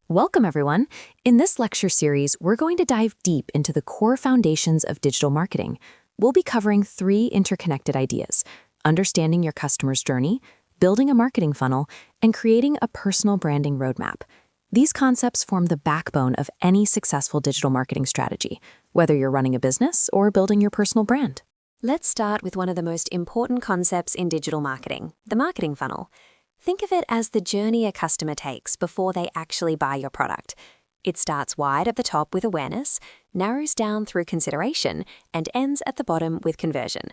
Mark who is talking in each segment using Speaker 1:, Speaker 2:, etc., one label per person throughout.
Speaker 1: Welcome, everyone. In this lecture series, we're going to dive deep into the core foundations of digital marketing. We'll be covering three interconnected ideas: understanding your customer's journey, building a marketing funnel, and creating a personal branding roadmap. These concepts form the backbone of any successful digital marketing strategy, whether you're running a business or building your personal brand.
Speaker 2: Let's start with one of the most important concepts in digital marketing, the marketing funnel. Think of it as the journey a customer takes before they actually buy your product. It starts wide at the top with awareness, narrows down through consideration, and ends at the bottom with conversion.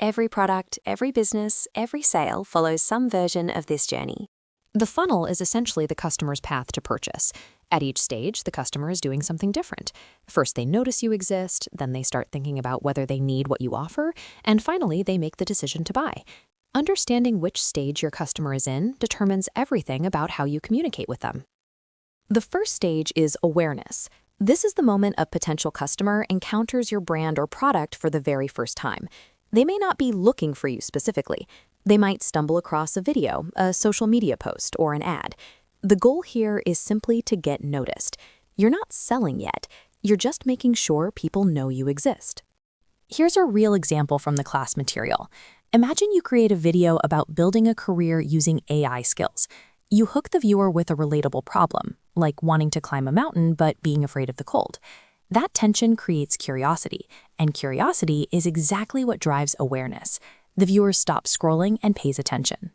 Speaker 2: Every product, every business, every sale follows some version of this journey.
Speaker 1: The funnel is essentially the customer's path to purchase. At each stage, the customer is doing something different. First, they notice you exist, then they start thinking about whether they need what you offer, and finally, they make the decision to buy. Understanding which stage your customer is in determines everything about how you communicate with them. The first stage is awareness. This is the moment a potential customer encounters your brand or product for the very first time. They may not be looking for you specifically. They might stumble across a video, a social media post, or an ad. The goal here is simply to get noticed. You're not selling yet. You're just making sure people know you exist. Here's a real example from the class material. Imagine you create a video about building a career using AI skills. You hook the viewer with a relatable problem, like wanting to climb a mountain but being afraid of the cold. That tension creates curiosity, and curiosity is exactly what drives awareness. The viewer stops scrolling and pays attention.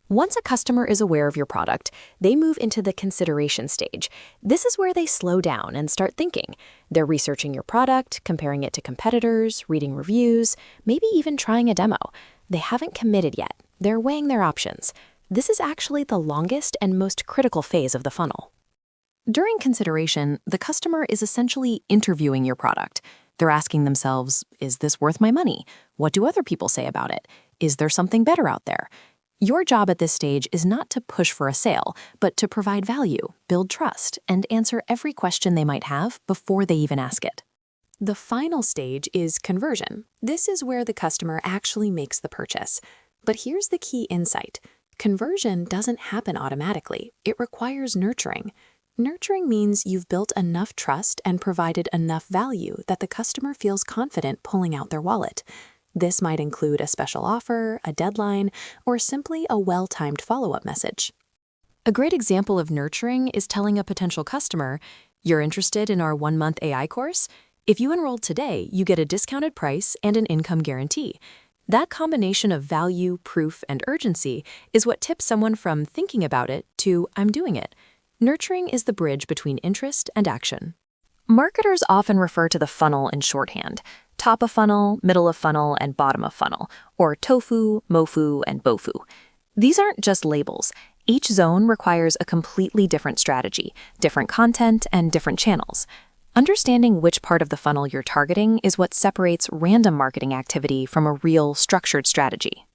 Speaker 1: Once a customer is aware of your product, they move into the consideration stage. This is where they slow down and start thinking. They're researching your product, comparing it to competitors, reading reviews, maybe even trying a demo. They haven't committed yet. They're weighing their options. This is actually the longest and most critical phase of the funnel. During consideration, the customer is essentially interviewing your product. They're asking themselves, is this worth my money? What do other people say about it? Is there something better out there? Your job at this stage is not to push for a sale, but to provide value, build trust, and answer every question they might have before they even ask it. The final stage is conversion. This is where the customer actually makes the purchase. But here's the key insight. Conversion doesn't happen automatically. It requires nurturing. Nurturing means you've built enough trust and provided enough value that the customer feels confident pulling out their wallet. This might include a special offer, a deadline, or simply a well-timed follow-up message. A great example of nurturing is telling a potential customer, "You're interested in our 1-month AI course? If you enroll today, you get a discounted price and an income guarantee." That combination of value, proof, and urgency is what tips someone from thinking about it to "I'm doing it." Nurturing is the bridge between interest and action. Marketers often refer to the funnel in shorthand: top of funnel, middle of funnel, and bottom of funnel, or tofu, mofu, and bofu. These aren't just labels. Each zone requires a completely different strategy, different content, and different channels. Understanding which part of the funnel you're targeting is what separates random marketing activity from a real, structured strategy.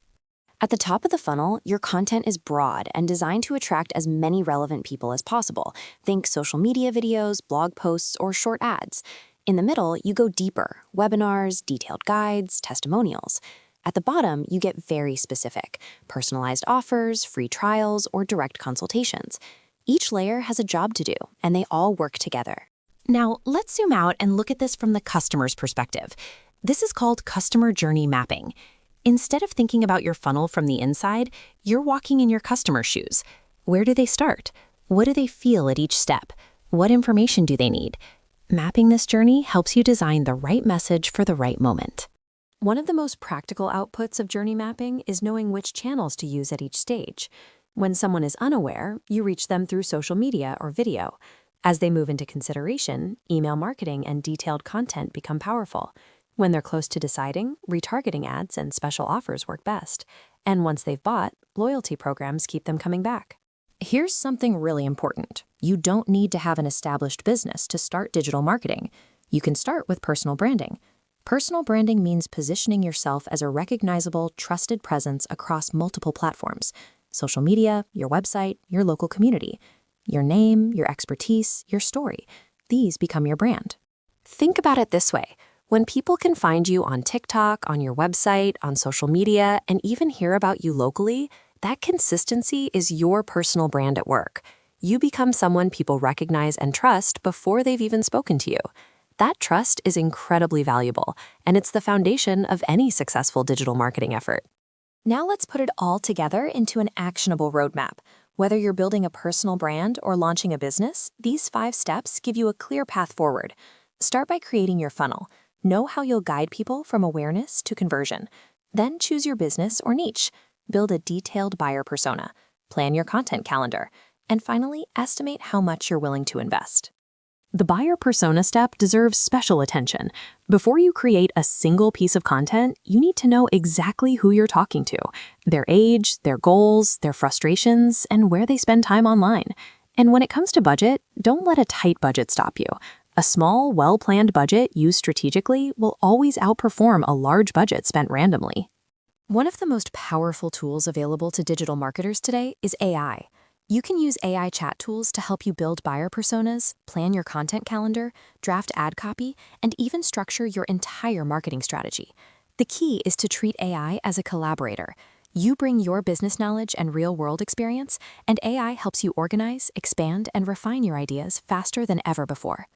Speaker 1: At the top of the funnel, your content is broad and designed to attract as many relevant people as possible. Think social media videos, blog posts, or short ads. In the middle, you go deeper: webinars, detailed guides, testimonials. At the bottom, you get very specific: personalized offers, free trials, or direct consultations. Each layer has a job to do, and they all work together. Now, let's zoom out and look at this from the customer's perspective. This is called customer journey mapping. Instead of thinking about your funnel from the inside, you're walking in your customer's shoes. Where do they start? What do they feel at each step? What information do they need? Mapping this journey helps you design the right message for the right moment. One of the most practical outputs of journey mapping is knowing which channels to use at each stage. When someone is unaware, you reach them through social media or video. As they move into consideration, email marketing and detailed content become powerful. When they're close to deciding, retargeting ads and special offers work best. And once they've bought, loyalty programs keep them coming back. Here's something really important. You don't need to have an established business to start digital marketing. You can start with personal branding. Personal branding means positioning yourself as a recognizable, trusted presence across multiple platforms: social media, your website, your local community. Your name, your expertise, your story. These become your brand. Think about it this way. When people can find you on TikTok, on your website, on social media, and even hear about you locally, that consistency is your personal brand at work.
Speaker 2: You become someone people recognize and trust before they've even spoken to you. That trust is incredibly valuable, and it's the foundation of any successful digital marketing effort. Now let's put it all together into an actionable roadmap. Whether you're building a personal brand or launching a business, these 5 steps give you a clear path forward. Start by creating your funnel. Know how you'll guide people from awareness to conversion. Then choose your business or niche. Build a detailed buyer persona. Plan your content calendar. And finally, estimate how much you're willing to invest. The buyer persona step deserves special attention. Before you create a single piece of content, you need to know exactly who you're talking to, their age, their goals, their frustrations, and where they spend time online. And when it comes to budget, don't let a tight budget stop you. A small, well-planned budget used strategically will always outperform a large budget spent randomly. One of the most powerful tools available to digital marketers today is AI. You can use AI chat tools to help you build buyer personas, plan your content calendar, draft ad copy, and even structure your entire marketing strategy. The key is to treat AI as a collaborator. You bring your business knowledge and real-world experience, and AI helps you organize, expand, and refine your ideas faster than ever before.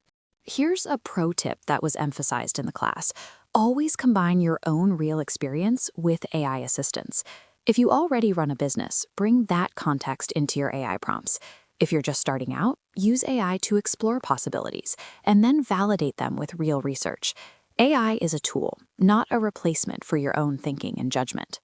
Speaker 2: Here's a pro tip that was emphasized in the class. Always combine your own real experience with AI assistance. If you already run a business, bring that context into your AI prompts. If you're just starting out, use AI to explore possibilities and then validate them with real research. AI is a tool, not a replacement for your own thinking and judgment.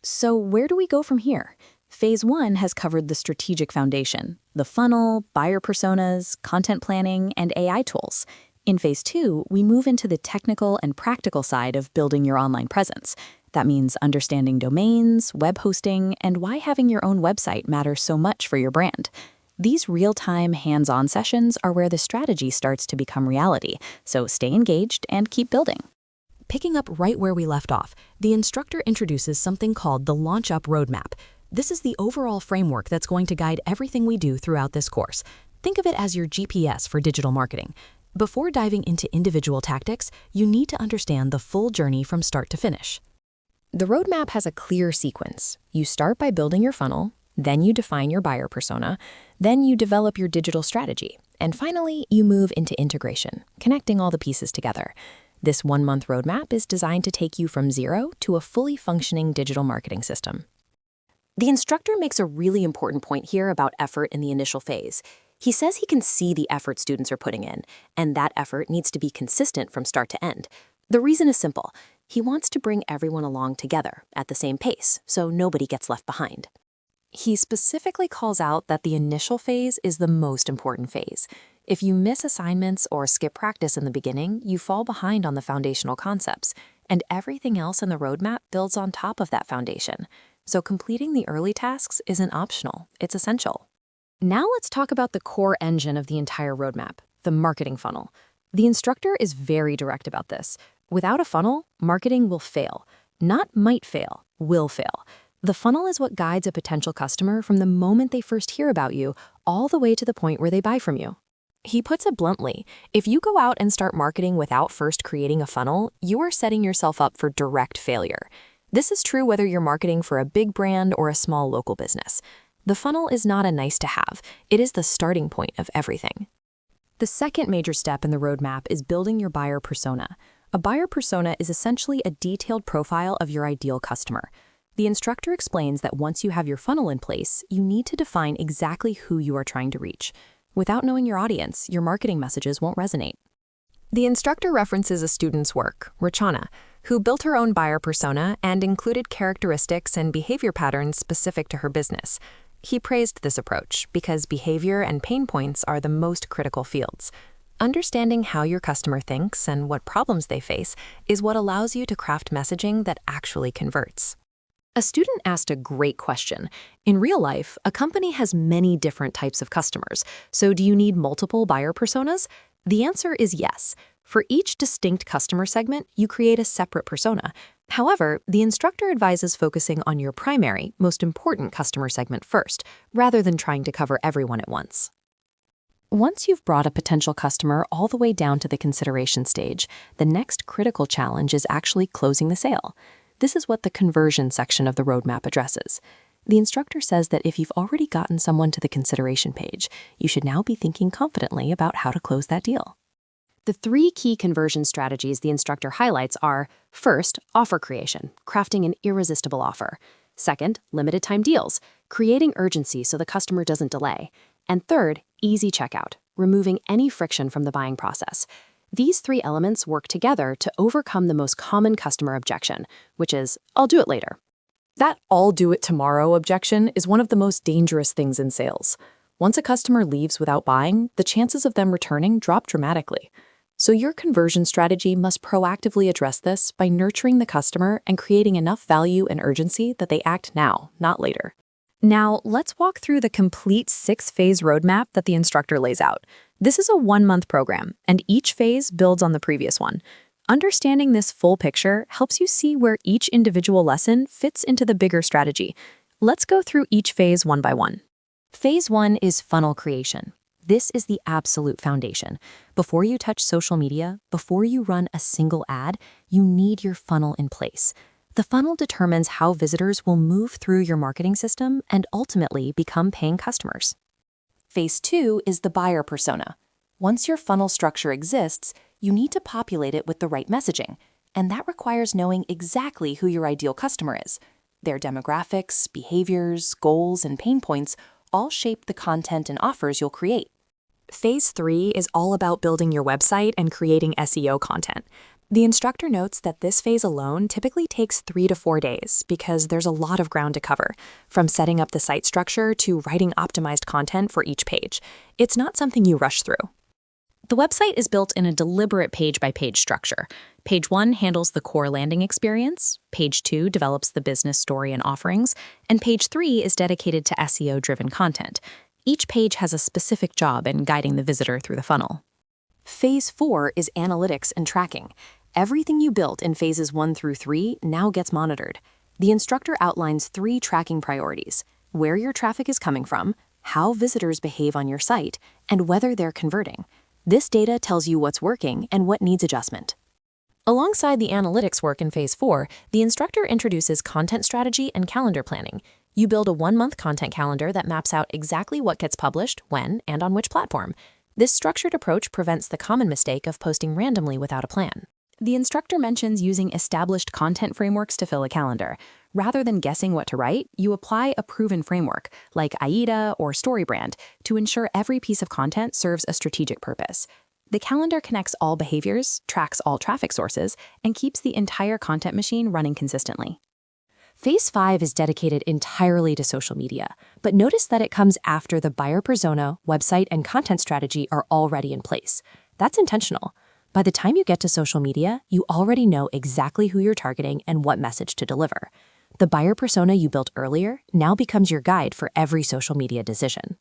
Speaker 2: So where do we go from here? Phase 1 has covered the strategic foundation, the funnel, buyer personas, content planning, and AI tools. In Phase 2, we move into the technical and practical side of building your online presence. That means understanding domains, web hosting, and why having your own website matters so much for your brand. These real-time, hands-on sessions are where the strategy starts to become reality, so stay engaged and keep building. Picking up right where we left off, the instructor introduces something called the Launch Up Roadmap. This is the overall framework that's going to guide everything we do throughout this course. Think of it as your GPS for digital marketing. Before diving into individual tactics, you need to understand the full journey from start to finish. The roadmap has a clear sequence. You start by building your funnel, then you define your buyer persona, then you develop your digital strategy, and finally, you move into integration, connecting all the pieces together. This 1-month roadmap is designed to take you from zero to a fully functioning digital marketing system. The instructor makes a really important point here about effort in the initial phase. He says he can see the effort students are putting in, and that effort needs to be consistent from start to end. The reason is simple. He wants to bring everyone along together at the same pace, so nobody gets left behind. He specifically calls out that the initial phase is the most important phase. If you miss assignments or skip practice in the beginning, you fall behind on the foundational concepts, and everything else in the roadmap builds on top of that foundation. So completing the early tasks isn't optional, it's essential. Now let's talk about the core engine of the entire roadmap, the marketing funnel. The instructor is very direct about this. Without a funnel, marketing will fail. Not might fail, will fail. The funnel is what guides a potential customer from the moment they first hear about you all the way to the point where they buy from you. He puts it bluntly, if you go out and start marketing without first creating a funnel, you are setting yourself up for direct failure. This is true whether you're marketing for a big brand or a small local business. The funnel is not a nice to have, it is the starting point of everything. The second major step in the roadmap is building your buyer persona. A buyer persona is essentially a detailed profile of your ideal customer. The instructor explains that once you have your funnel in place, you need to define exactly who you are trying to reach. Without knowing your audience, your marketing messages won't resonate. The instructor references a student's work, Rachana, who built her own buyer persona and included characteristics and behavior patterns specific to her business. He praised this approach because behavior and pain points are the most critical fields. Understanding how your customer thinks and what problems they face is what allows you to craft messaging that actually converts. A student asked a great question. In real life, a company has many different types of customers, so do you need multiple buyer personas? The answer is yes. For each distinct customer segment, you create a separate persona. However, the instructor advises focusing on your primary, most important customer segment first, rather than trying to cover everyone at once. Once you've brought a potential customer all the way down to the consideration stage, the next critical challenge is actually closing the sale. This is what the conversion section of the roadmap addresses.
Speaker 1: The instructor says that if you've already gotten someone to the consideration page, you should now be thinking confidently about how to close that deal. The 3 key conversion strategies the instructor highlights are: first, offer creation, crafting an irresistible offer; second, limited time deals, creating urgency so the customer doesn't delay; and third, easy checkout, removing any friction from the buying process. These 3 elements work together to overcome the most common customer objection, which is, "I'll do it later." That "I'll do it tomorrow" objection is one of the most dangerous things in sales. Once a customer leaves without buying, the chances of them returning drop dramatically. So your conversion strategy must proactively address this by nurturing the customer and creating enough value and urgency that they act now, not later. Now, let's walk through the complete 6-phase roadmap that the instructor lays out. This is a 1-month program, and each phase builds on the previous one. Understanding this full picture helps you see where each individual lesson fits into the bigger strategy. Let's go through each phase one by one. Phase 1 is funnel creation. This is the absolute foundation. Before you touch social media, before you run a single ad, you need your funnel in place. The funnel determines how visitors will move through your marketing system and ultimately become paying customers. Phase 2 is the buyer persona. Once your funnel structure exists, you need to populate it with the right messaging, and that requires knowing exactly who your ideal customer is. Their demographics, behaviors, goals, and pain points all shape the content and offers you'll create. Phase 3 is all about building your website and creating SEO content. The instructor notes that this phase alone typically takes 3 to 4 days because there's a lot of ground to cover, from setting up the site structure to writing optimized content for each page. It's not something you rush through. The website is built in a deliberate page-by-page structure. Page 1 handles the core landing experience, Page 2 develops the business story and offerings, and Page 3 is dedicated to SEO-driven content. Each page has a specific job in guiding the visitor through the funnel. Phase 4 is analytics and tracking. Everything you built in phases 1 through 3 now gets monitored. The instructor outlines 3 tracking priorities: where your traffic is coming from, how visitors behave on your site, and whether they're converting. This data tells you what's working and what needs adjustment. Alongside the analytics work in Phase 4, the instructor introduces content strategy and calendar planning. You build a 1-month content calendar that maps out exactly what gets published, when, and on which platform. This structured approach prevents the common mistake of posting randomly without a plan. The instructor mentions using established content frameworks to fill a calendar. Rather than guessing what to write, you apply a proven framework, like AIDA or StoryBrand, to ensure every piece of content serves a strategic purpose. The calendar connects all behaviors, tracks all traffic sources, and keeps the entire content machine running consistently. Phase 5 is dedicated entirely to social media, but notice that it comes after the buyer persona, website, and content strategy are already in place. That's intentional. By the time you get to social media, you already know exactly who you're targeting and what message to deliver. The buyer persona you built earlier now becomes your guide for every social media decision.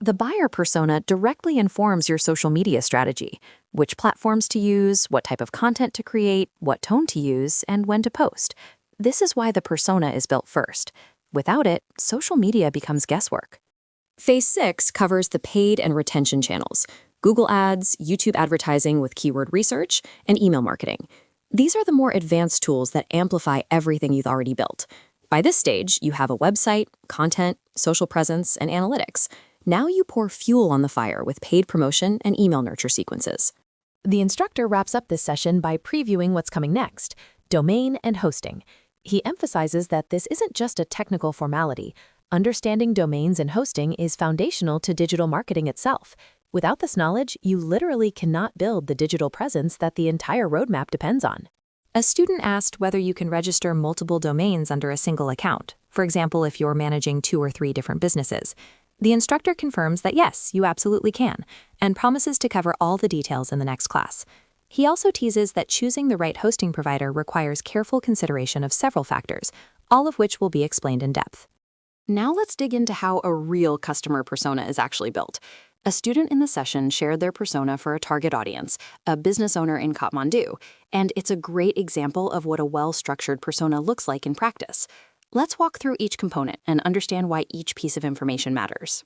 Speaker 1: The buyer persona directly informs your social media strategy: which platforms to use, what type of content to create, what tone to use, and when to post. This is why the persona is built first. Without it, social media becomes guesswork. Phase 6 covers the paid and retention channels: Google Ads, YouTube advertising with keyword research, and email marketing. These are the more advanced tools that amplify everything you've already built. By this stage, you have a website, content, social presence, and analytics. Now you pour fuel on the fire with paid promotion and email nurture sequences. The instructor wraps up this session by previewing what's coming next: domain and hosting. He emphasizes that this isn't just a technical formality. Understanding domains and hosting is foundational to digital marketing itself. Without this knowledge, you literally cannot build the digital presence that the entire roadmap depends on. A student asked whether you can register multiple domains under a single account, for example, if you're managing 2 or 3 different businesses. The instructor confirms that yes, you absolutely can, and promises to cover all the details in the next class. He also teases that choosing the right hosting provider requires careful consideration of several factors, all of which will be explained in depth. Now let's dig into how a real customer persona is actually built. A student in the session shared their persona for a target audience, a business owner in Kathmandu, and it's a great example of what a well-structured persona looks like in practice. Let's walk through each component and understand why each piece of information matters.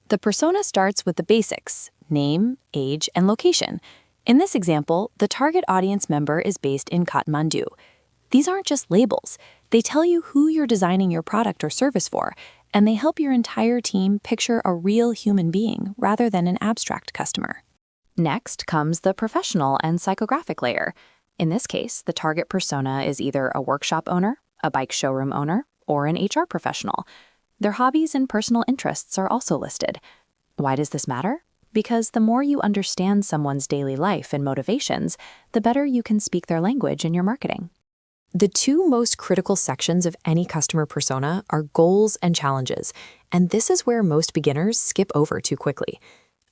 Speaker 1: The persona starts with the basics: name, age, and location. In this example, the target audience member is based in Kathmandu.
Speaker 2: These aren't just labels. They tell you who you're designing your product or service for, and they help your entire team picture a real human being rather than an abstract customer.
Speaker 1: Next comes the professional and psychographic layer. In this case, the target persona is either a workshop owner, a bike showroom owner, or an HR professional. Their hobbies and personal interests are also listed. Why does this matter? Because the more you understand someone's daily life and motivations, the better you can speak their language in your marketing. The two most critical sections of any customer persona are goals and challenges, and this is where most beginners skip over too quickly.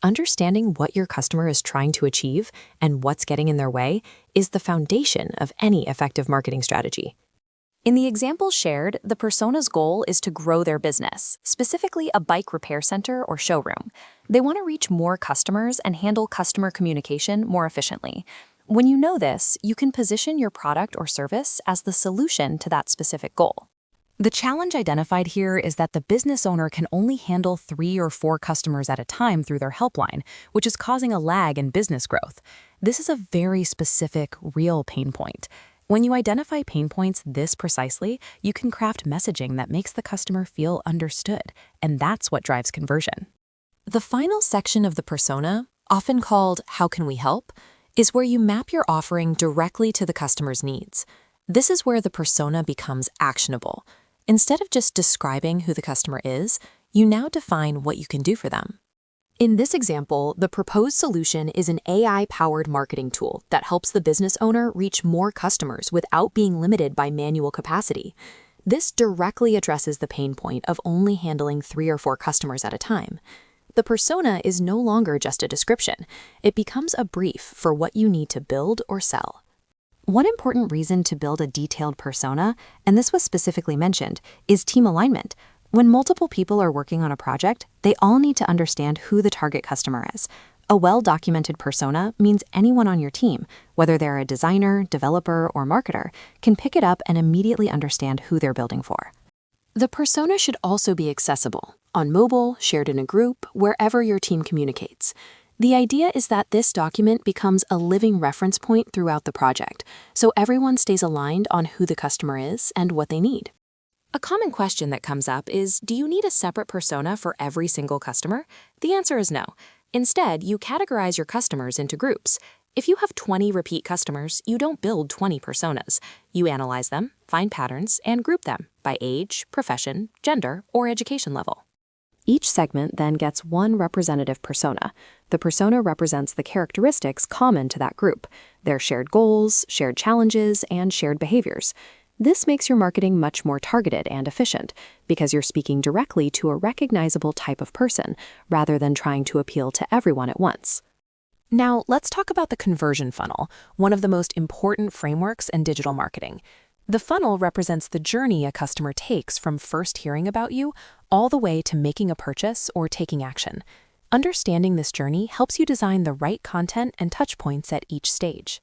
Speaker 1: Understanding what your customer is trying to achieve and what's getting in their way is the foundation of any effective marketing strategy. In the example shared, the persona's goal is to grow their business, specifically a bike repair center or showroom. They want to reach more customers and handle customer communication more efficiently. When you know this, you can position your product or service as the solution to that specific goal. The challenge identified here is that the business owner can only handle 3 or 4 customers at a time through their helpline, which is causing a lag in business growth. This is a very specific, real pain point. When you identify pain points this precisely, you can craft messaging that makes the customer feel understood, and that's what drives conversion. The final section of the persona, often called "How can we help?" is where you map your offering directly to the customer's needs. This is where the persona becomes actionable. Instead of just describing who the customer is, you now define what you can do for them. In this example, the proposed solution is an AI-powered marketing tool that helps the business owner reach more customers without being limited by manual capacity. This directly addresses the pain point of only handling 3 or 4 customers at a time. The persona is no longer just a description. It becomes a brief for what you need to build or sell. One important reason to build a detailed persona, and this was specifically mentioned, is team alignment. When multiple people are working on a project, they all need to understand who the target customer is. A well-documented persona means anyone on your team, whether they're a designer, developer, or marketer, can pick it up and immediately understand who they're building for. The persona should also be accessible, on mobile, shared in a group, wherever your team communicates. The idea is that this document becomes a living reference point throughout the project, so everyone stays aligned on who the customer is and what they need. A common question that comes up is, do you need a separate persona for every single customer? The answer is no. Instead, you categorize your customers into groups. If you have 20 repeat customers, you don't build 20 personas. You analyze them, find patterns, and group them by age, profession, gender, or education level. Each segment then gets one representative persona. The persona represents the characteristics common to that group, their shared goals, shared challenges, and shared behaviors. This makes your marketing much more targeted and efficient because you're speaking directly to a recognizable type of person rather than trying to appeal to everyone at once. Now, let's talk about the conversion funnel, one of the most important frameworks in digital marketing. The funnel represents the journey a customer takes from first hearing about you all the way to making a purchase or taking action. Understanding this journey helps you design the right content and touch points at each stage.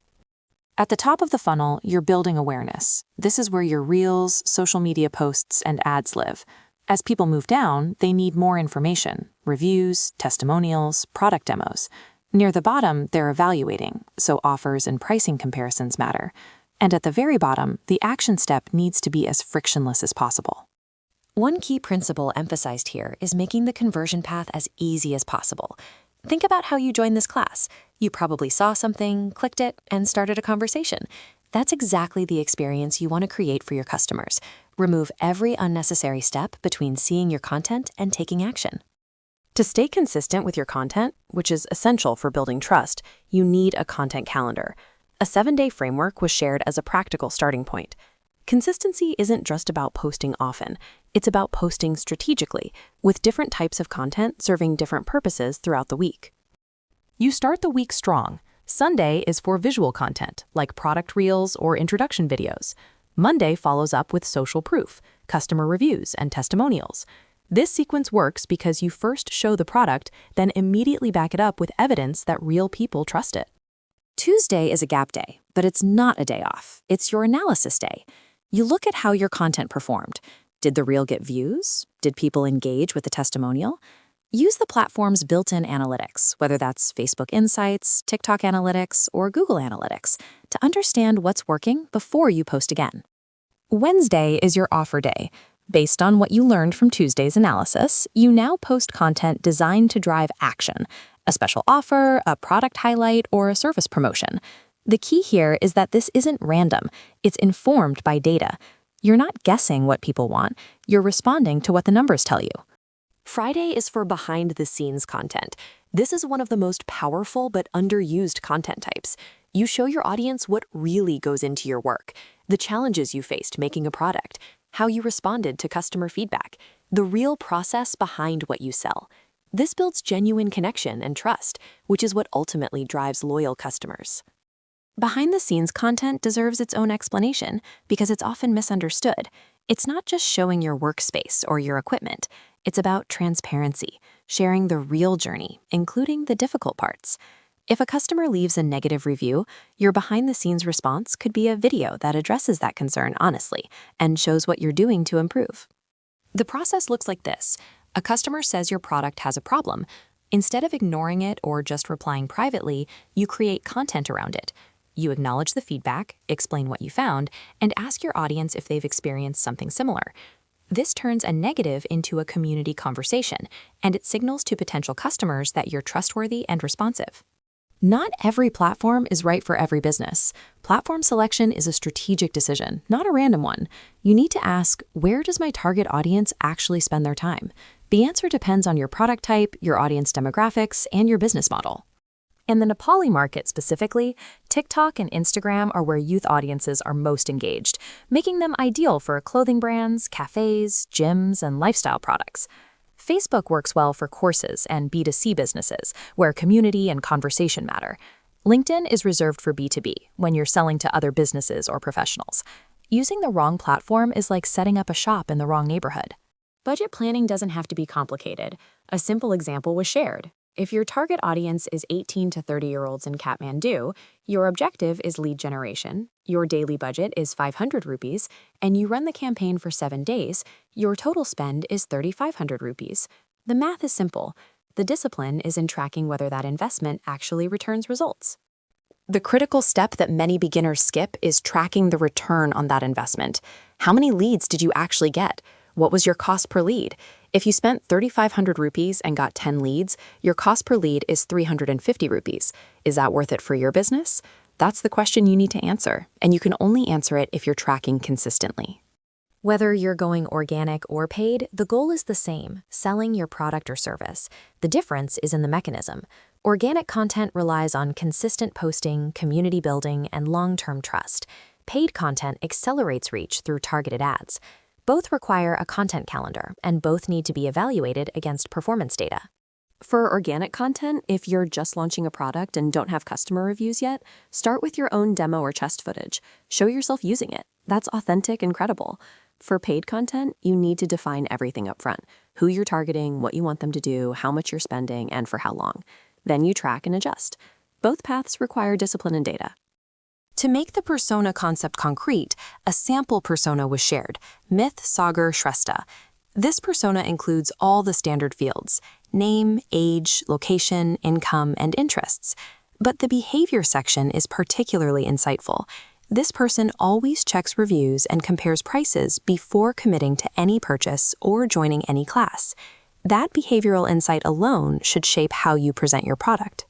Speaker 1: At the top of the funnel, you're building awareness. This is where your reels, social media posts, and ads live. As people move down, they need more information, reviews, testimonials, product demos. Near the bottom, they're evaluating, so offers and pricing comparisons matter. And at the very bottom, the action step needs to be as frictionless as possible. One key principle emphasized here is making the conversion path as easy as possible. Think about how you joined this class. You probably saw something, clicked it, and started a conversation. That's exactly the experience you want to create for your customers. Remove every unnecessary step between seeing your content and taking action. To stay consistent with your content, which is essential for building trust, you need a content calendar. A 7-day framework was shared as a practical starting point. Consistency isn't just about posting often. It's about posting strategically, with different types of content serving different purposes throughout the week. You start the week strong. Sunday is for visual content, like product reels or introduction videos. Monday follows up with social proof, customer reviews, and testimonials. This sequence works because you first show the product, then immediately back it up with evidence that real people trust it. Tuesday is a gap day, but it's not a day off. It's your analysis day. You look at how your content performed. Did the reel get views? Did people engage with the testimonial? Use the platform's built-in analytics, whether that's Facebook Insights, TikTok Analytics, or Google Analytics, to understand what's working before you post again. Wednesday is your offer day. Based on what you learned from Tuesday's analysis, you now post content designed to drive action, a special offer, a product highlight, or a service promotion. The key here is that this isn't random. It's informed by data. You're not guessing what people want. You're responding to what the numbers tell you.
Speaker 2: Friday is for behind-the-scenes content. This is one of the most powerful but underused content types. You show your audience what really goes into your work, the challenges you faced making a product, how you responded to customer feedback, the real process behind what you sell. This builds genuine connection and trust, which is what ultimately drives loyal customers. Behind-the-scenes content deserves its own explanation because it's often misunderstood. It's not just showing your workspace or your equipment. It's about transparency, sharing the real journey, including the difficult parts. If a customer leaves a negative review, your behind-the-scenes response could be a video that addresses that concern honestly and shows what you're doing to improve. The process looks like this. A customer says your product has a problem. Instead of ignoring it or just replying privately, you create content around it. You acknowledge the feedback, explain what you found, and ask your audience if they've experienced something similar. This turns a negative into a community conversation, and it signals to potential customers that you're trustworthy and responsive. Not every platform is right for every business. Platform selection is a strategic decision, not a random one. You need to ask, where does my target audience actually spend their time? The answer depends on your product type, your audience demographics, and your business model. In the Nepali market specifically, TikTok and Instagram are where youth audiences are most engaged, making them ideal for clothing brands, cafes, gyms, and lifestyle products. Facebook works well for courses and B2C businesses, where community and conversation matter. LinkedIn is reserved for B2B, when you're selling to other businesses or professionals. Using the wrong platform is like setting up a shop in the wrong neighborhood. Budget planning doesn't have to be complicated. A simple example was shared. If your target audience is 18 to 30-year-olds in Kathmandu, your objective is lead generation, your daily budget is 500 rupees, and you run the campaign for 7 days, your total spend is 3,500 rupees. The math is simple. The discipline is in tracking whether that investment actually returns results. The critical step that many beginners skip is tracking the return on that investment. How many leads did you actually get? What was your cost per lead? If you spent 3,500 rupees and got 10 leads, your cost per lead is 350 rupees. Is that worth it for your business? That's the question you need to answer, and you can only answer it if you're tracking consistently. Whether you're going organic or paid, the goal is the same, selling your product or service. The difference is in the mechanism. Organic content relies on consistent posting, community building, and long-term trust. Paid content accelerates reach through targeted ads. Both require a content calendar, and both need to be evaluated against performance data. For organic content, if you're just launching a product and don't have customer reviews yet, start with your own demo or test footage. Show yourself using it. That's authentic and credible. For paid content, you need to define everything up front: who you're targeting, what you want them to do, how much you're spending, and for how long. Then you track and adjust. Both paths require discipline and data. To make the persona concept concrete, a sample persona was shared, Myth Sagar Shrestha. This persona includes all the standard fields: name, age, location, income, and interests. But the behavior section is particularly insightful. This person always checks reviews and compares prices before committing to any purchase or joining any class. That behavioral insight alone should shape how you present your product.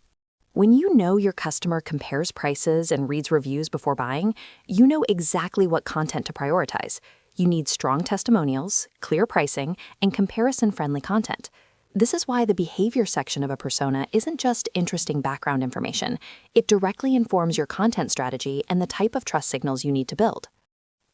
Speaker 2: When you know your customer compares prices and reads reviews before buying, you know exactly what content to prioritize. You need strong testimonials, clear pricing, and comparison-friendly content. This is why the behavior section of a persona isn't just interesting background information. It directly informs your content strategy and the type of trust signals you need to build.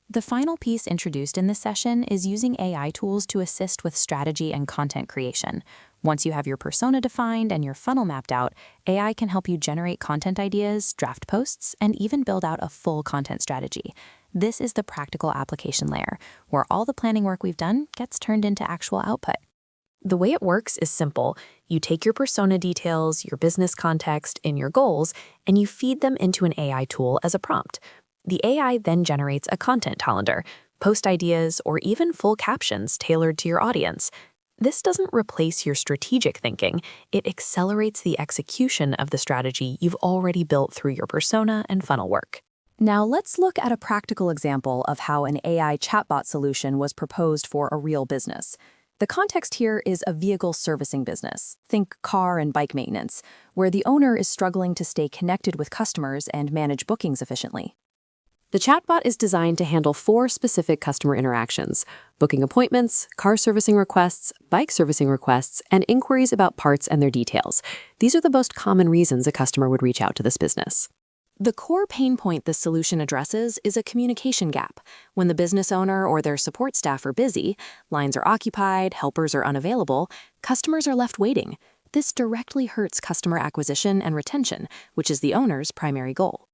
Speaker 2: The final piece introduced in this session is using AI tools to assist with strategy and content creation. Once you have your persona defined and your funnel mapped out, AI can help you generate content ideas, draft posts, and even build out a full content strategy. This is the practical application layer, where all the planning work we've done gets turned into actual output. The way it works is simple. You take your persona details, your business context, and your goals, and you feed them into an AI tool as a prompt. The AI then generates a content calendar, post ideas, or even full captions tailored to your audience. This doesn't replace your strategic thinking. It accelerates the execution of the strategy you've already built through your persona and funnel work.
Speaker 3: Now let's look at a practical example of how an AI chatbot solution was proposed for a real business. The context here is a vehicle servicing business, think car and bike maintenance, where the owner is struggling to stay connected with customers and manage bookings efficiently.
Speaker 1: The chatbot is designed to handle 4 specific customer interactions: booking appointments, car servicing requests, bike servicing requests, and inquiries about parts and their details. These are the most common reasons a customer would reach out to this business.
Speaker 3: The core pain point this solution addresses is a communication gap. When the business owner or their support staff are busy, lines are occupied, helpers are unavailable, customers are left waiting. This directly hurts customer acquisition and retention, which is the owner's primary goal.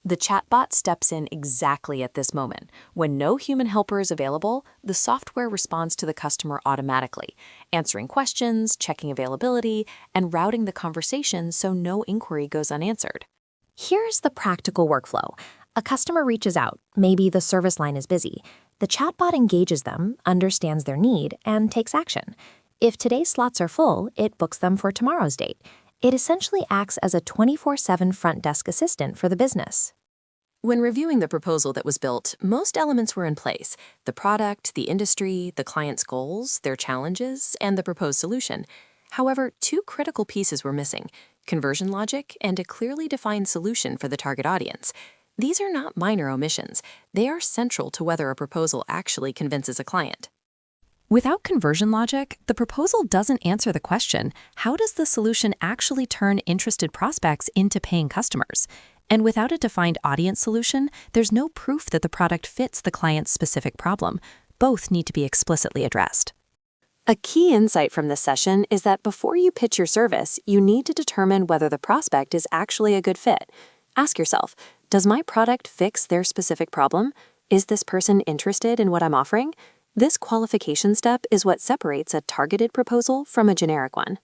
Speaker 3: The chatbot steps in exactly at this moment. When no human helper is available, the software responds to the customer automatically, answering questions, checking availability, and routing the conversation so no inquiry goes unanswered.
Speaker 2: Here's the practical workflow. A customer reaches out. Maybe the service line is busy. The chatbot engages them, understands their need, and takes action. If today's slots are full, it books them for tomorrow's date. It essentially acts as a 24/7 front desk assistant for the business.
Speaker 3: When reviewing the proposal that was built, most elements were in place: the product, the industry, the client's goals, their challenges, and the proposed solution. However, 2 critical pieces were missing: conversion logic and a clearly defined solution for the target audience. These are not minor omissions. They are central to whether a proposal actually convinces a client. Without conversion logic, the proposal doesn't answer the question, how does the solution actually turn interested prospects into paying customers? And without a defined audience solution, there's no proof that the product fits the client's specific problem. Both need to be explicitly addressed. A key insight from this session is that before you pitch your service, you need to determine whether the prospect is actually a good fit. Ask yourself, does my product fix their specific problem? Is this person interested in what I'm offering? This qualification step is what separates a targeted proposal from a generic one.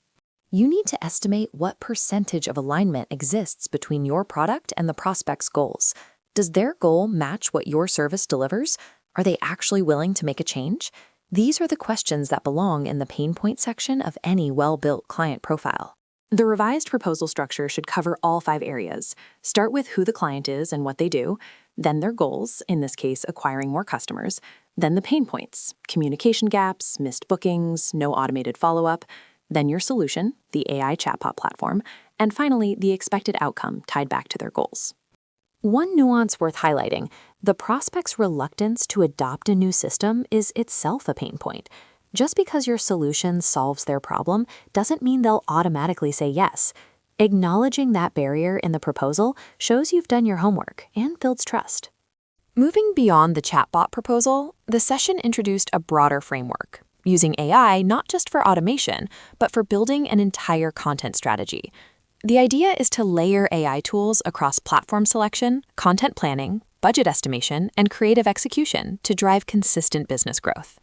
Speaker 3: You need to estimate what percentage of alignment exists between your product and the prospect's goals. Does their goal match what your service delivers? Are they actually willing to make a change? These are the questions that belong in the pain point section of any well-built client profile. The revised proposal structure should cover all 5 areas. Start with who the client is and what they do, then their goals, in this case acquiring more customers, then the pain points, communication gaps, missed bookings, no automated follow-up, then your solution, the AI chatbot platform, and finally the expected outcome tied back to their goals. One nuance worth highlighting: the prospect's reluctance to adopt a new system is itself a pain point. Just because your solution solves their problem doesn't mean they'll automatically say yes. Acknowledging that barrier in the proposal shows you've done your homework and builds trust. Moving beyond the chatbot proposal, the session introduced a broader framework, using AI not just for automation, but for building an entire content strategy. The idea is to layer AI tools across platform selection, content planning, budget estimation, and creative execution to drive consistent business growth.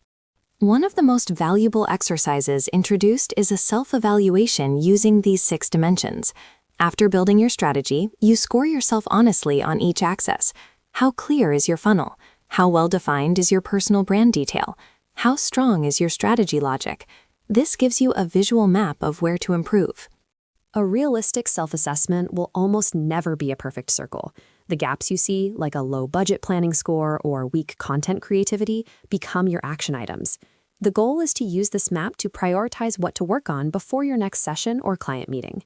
Speaker 3: One of the most valuable exercises introduced is a self-evaluation using these 6 dimensions. After building your strategy, you score yourself honestly on each axis. How clear is your funnel? How well-defined is your personal brand detail? How strong is your strategy logic? This gives you a visual map of where to improve. A realistic self-assessment will almost never be a perfect circle. The gaps you see, like a low budget planning score or weak content creativity, become your action items. The goal is to use this map to prioritize what to work on before your next session or client meeting.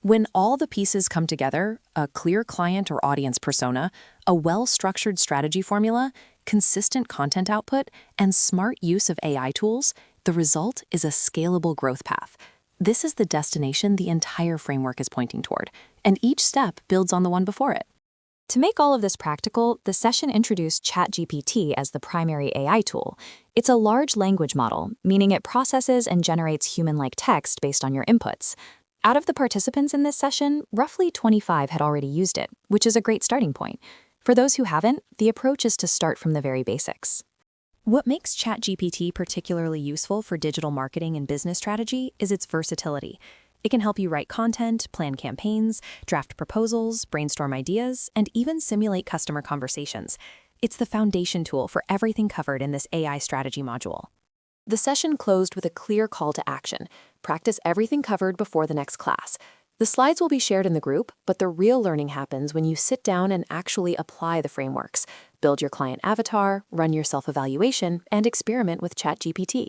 Speaker 3: When all the pieces come together, a clear client or audience persona, a well-structured strategy formula, consistent content output, and smart use of AI tools, the result is a scalable growth path. This is the destination the entire framework is pointing toward, and each step builds on the one before it. To make all of this practical, the session introduced ChatGPT as the primary AI tool. It's a large language model, meaning it processes and generates human-like text based on your inputs. Out of the participants in this session, roughly 25 had already used it, which is a great starting point. For those who haven't, the approach is to start from the very basics. What makes ChatGPT particularly useful for digital marketing and business strategy is its versatility. It can help you write content, plan campaigns, draft proposals, brainstorm ideas, and even simulate customer conversations. It's the foundation tool for everything covered in this AI strategy module. The session closed with a clear call to action. Practice everything covered before the next class. The slides will be shared in the group, but the real learning happens when you sit down and actually apply the frameworks, build your client avatar, run your self-evaluation, and experiment with ChatGPT.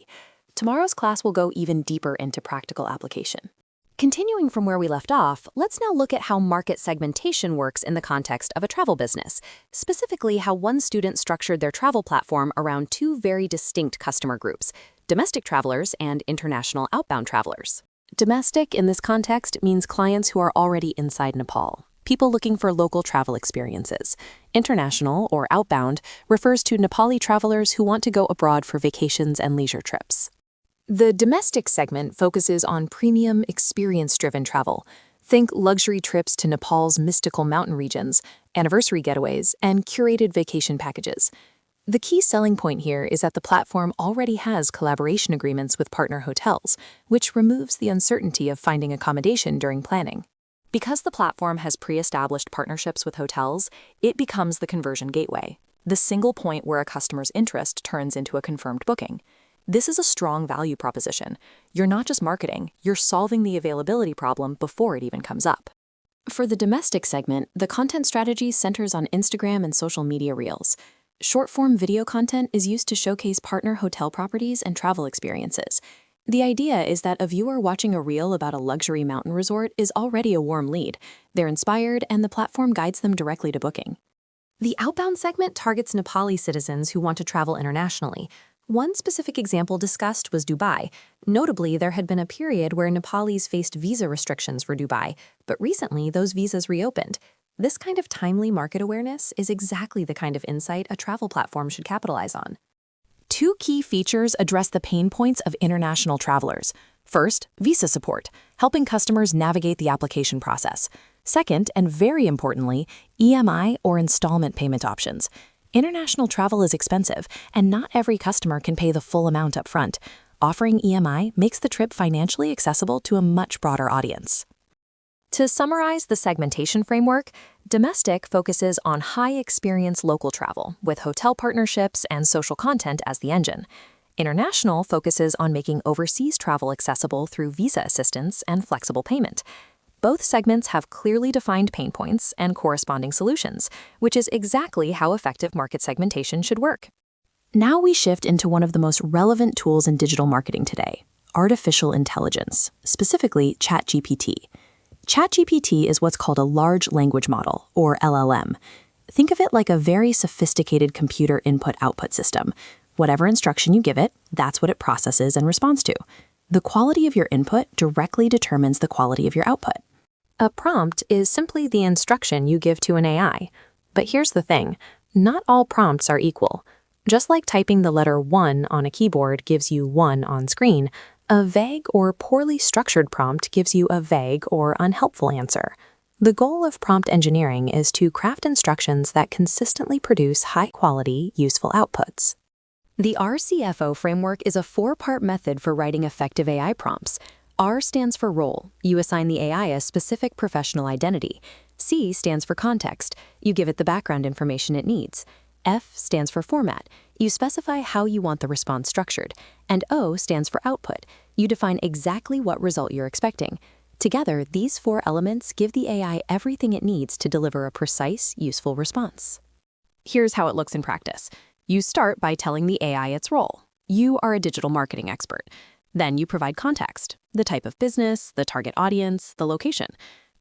Speaker 3: Tomorrow's class will go even deeper into practical application.
Speaker 1: Continuing from where we left off, let's now look at how market segmentation works in the context of a travel business, specifically how one student structured their travel platform around two very distinct customer groups: domestic travelers and international outbound travelers. Domestic in this context means clients who are already inside Nepal, people looking for local travel experiences. International, or outbound, refers to Nepali travelers who want to go abroad for vacations and leisure trips. The domestic segment focuses on premium, experience-driven travel. Think luxury trips to Nepal's mystical mountain regions, anniversary getaways, and curated vacation packages. The key selling point here is that the platform already has collaboration agreements with partner hotels, which removes the uncertainty of finding accommodation during planning. Because the platform has pre-established partnerships with hotels, it becomes the conversion gateway, the single point where a customer's interest turns into a confirmed booking. This is a strong value proposition. You're not just marketing, you're solving the availability problem before it even comes up. For the domestic segment, the content strategy centers on Instagram and social media reels. Short-form video content is used to showcase partner hotel properties and travel experiences. The idea is that a viewer watching a reel about a luxury mountain resort is already a warm lead. They're inspired, and the platform guides them directly to booking. The outbound segment targets Nepali citizens who want to travel internationally. One specific example discussed was Dubai. Notably, there had been a period where Nepalis faced visa restrictions for Dubai, but recently those visas reopened. This kind of timely market awareness is exactly the kind of insight a travel platform should capitalize on. Two key features address the pain points of international travelers. First, visa support, helping customers navigate the application process. Second, and very importantly, EMI or installment payment options. International travel is expensive, and not every customer can pay the full amount up front. Offering EMI makes the trip financially accessible to a much broader audience. To summarize the segmentation framework, domestic focuses on high-experience local travel, with hotel partnerships and social content as the engine. International focuses on making overseas travel accessible through visa assistance and flexible payment. Both segments have clearly defined pain points and corresponding solutions, which is exactly how effective market segmentation should work. Now we shift into one of the most relevant tools in digital marketing today: artificial intelligence, specifically ChatGPT. ChatGPT is what's called a large language model, or LLM. Think of it like a very sophisticated computer input-output system. Whatever instruction you give it, that's what it processes and responds to. The quality of your input directly determines the quality of your output. A prompt is simply the instruction you give to an AI. But here's the thing, not all prompts are equal. Just like typing the letter 1 on a keyboard gives you 1 on screen, a vague or poorly structured prompt gives you a vague or unhelpful answer. The goal of prompt engineering is to craft instructions that consistently produce high-quality, useful outputs. The RCFO framework is a 4-part method for writing effective AI prompts. R stands for role. You assign the AI a specific professional identity. C stands for context. You give it the background information it needs. F stands for format. You specify how you want the response structured. And O stands for output. You define exactly what result you're expecting. Together, these 4 elements give the AI everything it needs to deliver a precise, useful response. Here's how it looks in practice. You start by telling the AI its role. You are a digital marketing expert. Then you provide context, the type of business, the target audience, the location.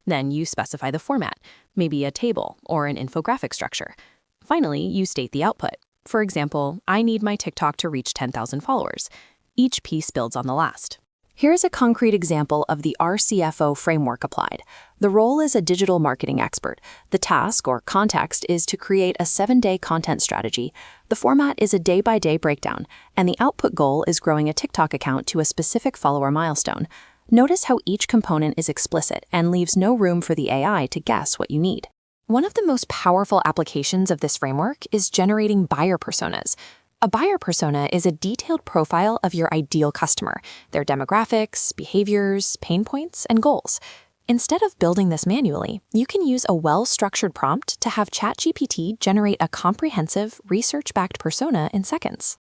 Speaker 1: Then you specify the format, maybe a table or an infographic structure. Finally, you state the output. For example, I need my TikTok to reach 10,000 followers. Each piece builds on the last. Here's a concrete example of the RCFO framework applied. The role is a digital marketing expert. The task, or context, is to create a 7-day content strategy. The format is a day-by-day breakdown, and the output goal is growing a TikTok account to a specific follower milestone. Notice how each component is explicit and leaves no room for the AI to guess what you need. One of the most powerful applications of this framework is generating buyer personas. A buyer persona is a detailed profile of your ideal customer, their demographics, behaviors, pain points, and goals. Instead of building this manually, you can use a well-structured prompt to have ChatGPT generate a comprehensive, research-backed persona in seconds.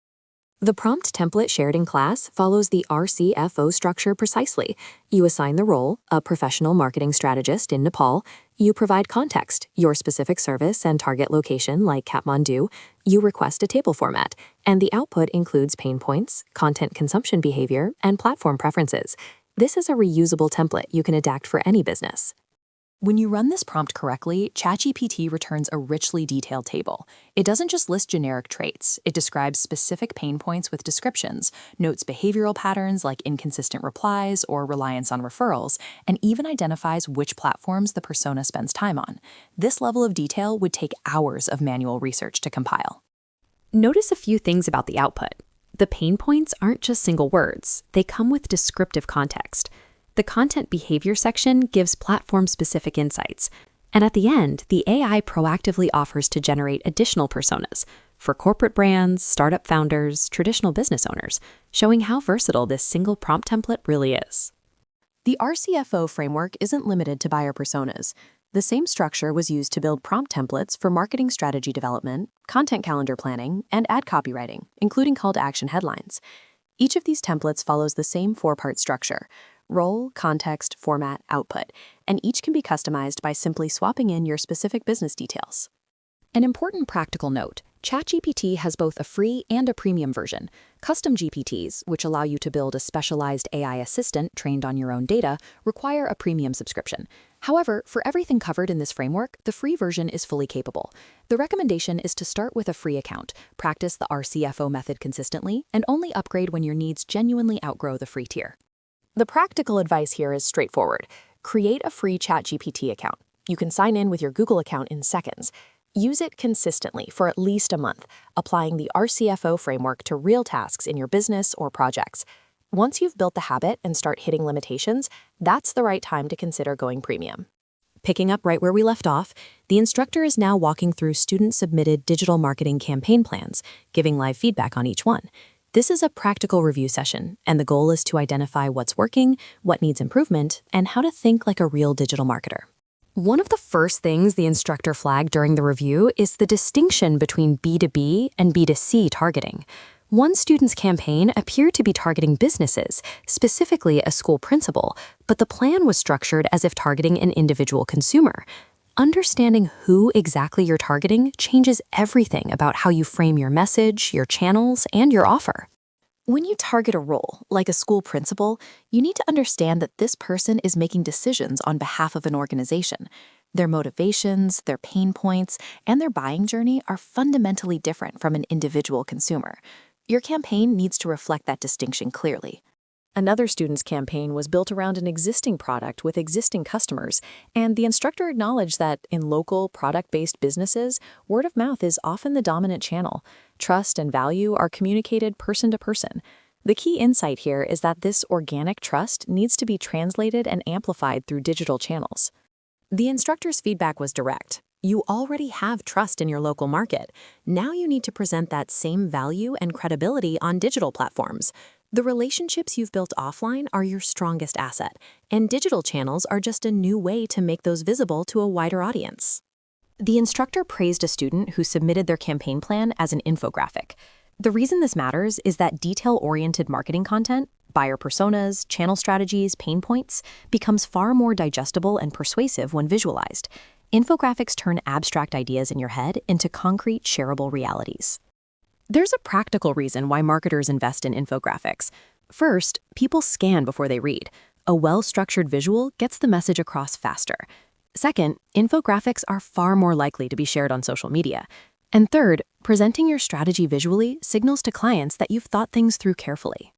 Speaker 2: The prompt template shared in class follows the RCFO structure precisely. You assign the role, a professional marketing strategist in Nepal. You provide context, your specific service and target location like Kathmandu. You request a table format, and the output includes pain points, content consumption behavior, and platform preferences. This is a reusable template you can adapt for any business.
Speaker 3: When you run this prompt correctly, ChatGPT returns a richly detailed table. It doesn't just list generic traits, it describes specific pain points with descriptions, notes behavioral patterns like inconsistent replies or reliance on referrals, and even identifies which platforms the persona spends time on. This level of detail would take hours of manual research to compile.
Speaker 1: Notice a few things about the output. The pain points aren't just single words, they come with descriptive context. The content behavior section gives platform-specific insights. And at the end, the AI proactively offers to generate additional personas for corporate brands, startup founders, traditional business owners, showing how versatile this single prompt template really is.
Speaker 3: The RCFO framework isn't limited to buyer personas. The same structure was used to build prompt templates for marketing strategy development, content calendar planning, and ad copywriting, including call to action headlines. Each of these templates follows the same four-part structure: role, context, format, output, and each can be customized by simply swapping in your specific business details.
Speaker 1: An important practical note, ChatGPT has both a free and a premium version. Custom GPTs, which allow you to build a specialized AI assistant trained on your own data, require a premium subscription. However, for everything covered in this framework, the free version is fully capable. The recommendation is to start with a free account, practice the RCFO method consistently, and only upgrade when your needs genuinely outgrow the free tier.
Speaker 3: The practical advice here is straightforward. Create a free ChatGPT account. You can sign in with your Google account in seconds. Use it consistently for at least a month, applying the RCFO framework to real tasks in your business or projects. Once you've built the habit and start hitting limitations, that's the right time to consider going premium.
Speaker 2: Picking up right where we left off, the instructor is now walking through student-submitted digital marketing campaign plans, giving live feedback on each one. This is a practical review session, and the goal is to identify what's working, what needs improvement, and how to think like a real digital marketer. One of the first things the instructor flagged during the review is the distinction between B2B and B2C targeting. One student's campaign appeared to be targeting businesses, specifically a school principal, but the plan was structured as if targeting an individual consumer. Understanding who exactly you're targeting changes everything about how you frame your message, your channels, and your offer.
Speaker 3: When you target a role, like a school principal, you need to understand that this person is making decisions on behalf of an organization. Their motivations, their pain points, and their buying journey are fundamentally different from an individual consumer. Your campaign needs to reflect that distinction clearly. Another student's campaign was built around an existing product with existing customers, and the instructor acknowledged that in local, product-based businesses, word of mouth is often the dominant channel. Trust and value are communicated person to person. The key insight here is that this organic trust needs to be translated and amplified through digital channels. The instructor's feedback was direct. You already have trust in your local market. Now you need to present that same value and credibility on digital platforms. The relationships you've built offline are your strongest asset, and digital channels are just a new way to make those visible to a wider audience. The instructor praised a student who submitted their campaign plan as an infographic. The reason this matters is that detail-oriented marketing content, buyer personas, channel strategies, pain points, becomes far more digestible and persuasive when visualized. Infographics turn abstract ideas in your head into concrete, shareable realities. There's a practical reason why marketers invest in infographics. First, people scan before they read. A well-structured visual gets the message across faster. Second, infographics are far more likely to be shared on social media. And third, presenting your strategy visually signals to clients that you've thought things through carefully.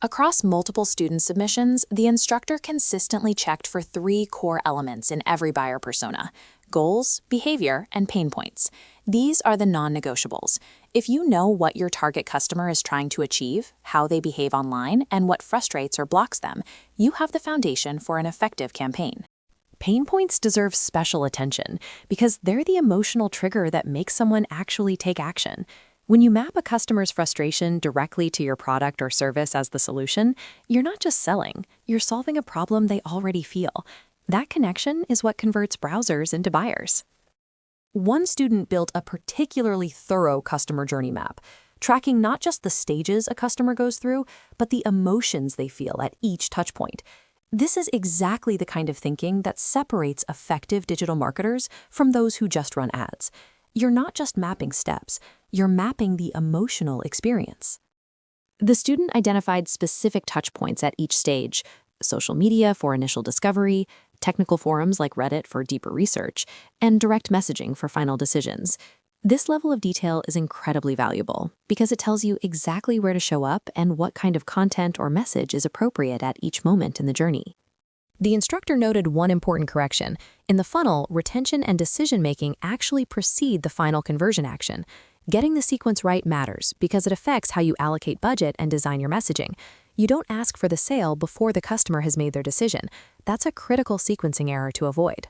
Speaker 3: Across multiple student submissions, the instructor consistently checked for 3 core elements in every buyer persona: goals, behavior, and pain points. These are the non-negotiables. If you know what your target customer is trying to achieve, how they behave online, and what frustrates or blocks them, you have the foundation for an effective campaign. Pain points deserve special attention because they're the emotional trigger that makes someone actually take action. When you map a customer's frustration directly to your product or service as the solution, you're not just selling, you're solving a problem they already feel. That connection is what converts browsers into buyers. One student built a particularly thorough customer journey map. tracking not just the stages a customer goes through, but the emotions they feel at each touchpoint. This is exactly the kind of thinking that separates effective digital marketers from those who just run ads. You're not just mapping steps, you're mapping the emotional experience. The student identified specific touchpoints at each stage: social media for initial discovery, technical forums like Reddit for deeper research, and direct messaging for final decisions. This level of detail is incredibly valuable because it tells you exactly where to show up and what kind of content or message is appropriate at each moment in the journey. The instructor noted one important correction. In the funnel, retention and decision-making actually precede the final conversion action. Getting the sequence right matters because it affects how you allocate budget and design your messaging. You don't ask for the sale before the customer has made their decision. That's a critical sequencing error to avoid.